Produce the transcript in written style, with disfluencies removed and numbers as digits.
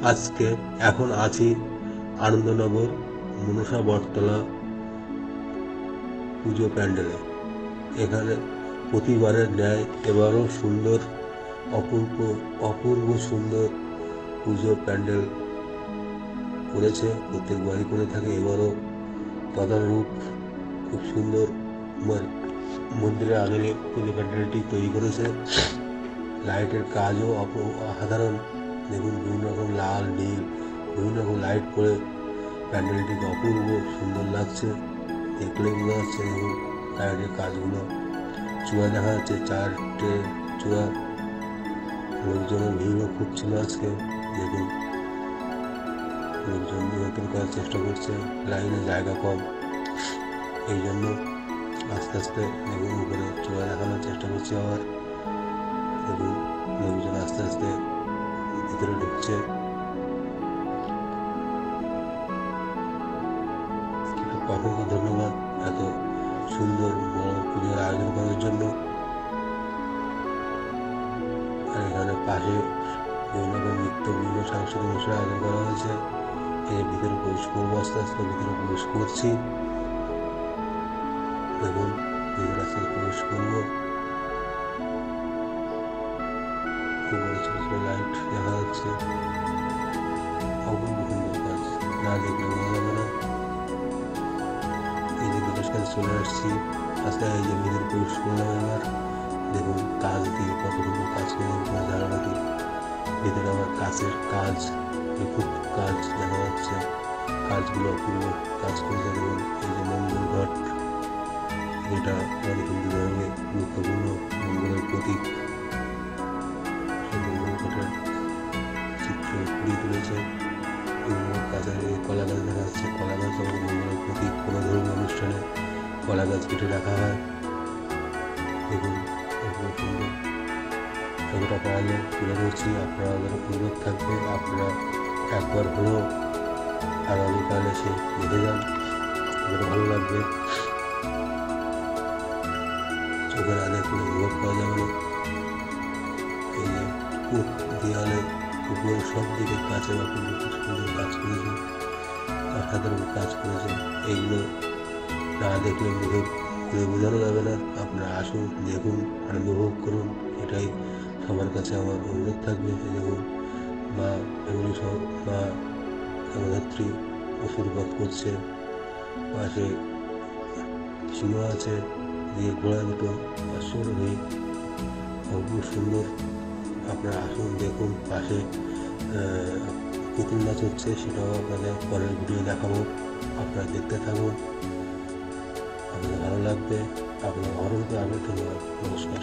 আজকে এখন আছি আনন্দনগর মনসা বটতলা পুজো প্যান্ডেলে। এখানে প্রতিবারের ন্যায় এবারও সুন্দর অপূর্ব সুন্দর পুজো প্যান্ডেল করেছে, প্রত্যেকবারই করে থাকে। এবারও তদারূপ খুব সুন্দর মন্দিরের আদলে পুজো প্যান্ডেলটি তৈরি করেছে। লাইটের কাজও অসাধারণ। দেখুন, বিভিন্ন রকম লাল নীল বিভিন্ন রকম লাইট করে প্যান্ডেলটিকে অপূর্ব সুন্দর লাগছে, দেখলেই বোঝা যাচ্ছে। দেখুন লাইটের কাজগুলো, চূড়া দেখা যাচ্ছে, 4টে চূড়া। লোকজনের ভিড়ও খুব ছিল আজকে। দেখুন লোকজন নিয়ন্ত্রণ করার চেষ্টা করছে, লাইনে জায়গা কম, এই জন্য আস্তে আস্তে দেখুন উপরে চূড়া দেখানোর চেষ্টা করছে। আবার দেখুন লোকজন আস্তে আস্তে ভিতরে ঢুকছে। অসংখ্য ধন্যবাদ এত সুন্দর বড় পুজোর আয়োজন করার জন্য। আর এখানে পাশে বিভিন্ন রকম নৃত্য, বিভিন্ন সাংস্কৃতিক অনুষ্ঠান আয়োজন করা হয়েছে। এই ভিতরে প্রবেশ করবো, আস্তে আস্তে ভিতরে প্রবেশ করছি। দেখুন ভিতরে আস্তে আস্তে প্রবেশ করবো। উপরে ছোট ছোট লাইট দেখা যাচ্ছে, অপূর্ব সুন্দর কাজ, না দেখলে বোঝা যাবে না। এই যে বিশেষ কাজে চলে আসছি, আস্তে এই যে ভিতরে প্রবেশ করলাম। এবার দেখুন কাজ দিয়ে কত সুন্দর কাজ করে ঝাড়বাতি, ভিতরে আবার কাছের কাজ, নিখুঁত কাজ দেখা যাচ্ছে। কাজগুলো অপূর্ব কাজ করেছে। দেখুন এই যে মঙ্গল ঘট, যেটা আমাদের হিন্দু ধর্মে গুরুত্বপূর্ণ মঙ্গলের প্রতীক, সেই মঙ্গল ঘটের চিত্র ফুটিয়ে তুলেছে। গাছের কলা গাছ দেখা যাচ্ছে, কলা গাছ আমাদের মঙ্গলের প্রতীক। কোনো ধর্মীয় অনুষ্ঠানে কলা গাছ কেটে রাখা হয়। দেখুন অপূর্ব সুন্দর, যতটা পাওয়া যায় তুলে ধরছি। আপনাদের অনুরোধ থাকবে, আপনারা একবার হলেও আগামীকাল এসে দেখে যান, আপনাদের ভালো লাগবে। চোখে না দেখলে অনুভব করা যাবে না। এই যে দেয়ালে উপরে সব দিকে কাঁচের অপূর্ব খুব সুন্দর কাজ করেছে, অসাধারণ কাজ করেছে। এইগুলো না দেখলে মুখে বোঝানো যাবে না। আপনারা আসুন, দেখুন আর উপভোগ করুন, এটাই সবার কাছে আমার অনুরোধ থাকবে। দেখুন মা এগুলি সব মা জগদ্ধাত্রী অসুরবধ করছে, পাশে সিংহ আছে, দিয়ে ঘোড়া দুটো অশ্বরোহী, অপূর্ব সুন্দর। আপনারা আসুন, দেখুন। পাশে পুতুল নাচ হচ্ছে, সেটাও আপনাদের পরের ভিডিও দেখাবো, আপনারা দেখতে থাকুন, আপনাদের ভালো লাগবে। আপনার অনেক ধন্যবাদ। নমস্কার।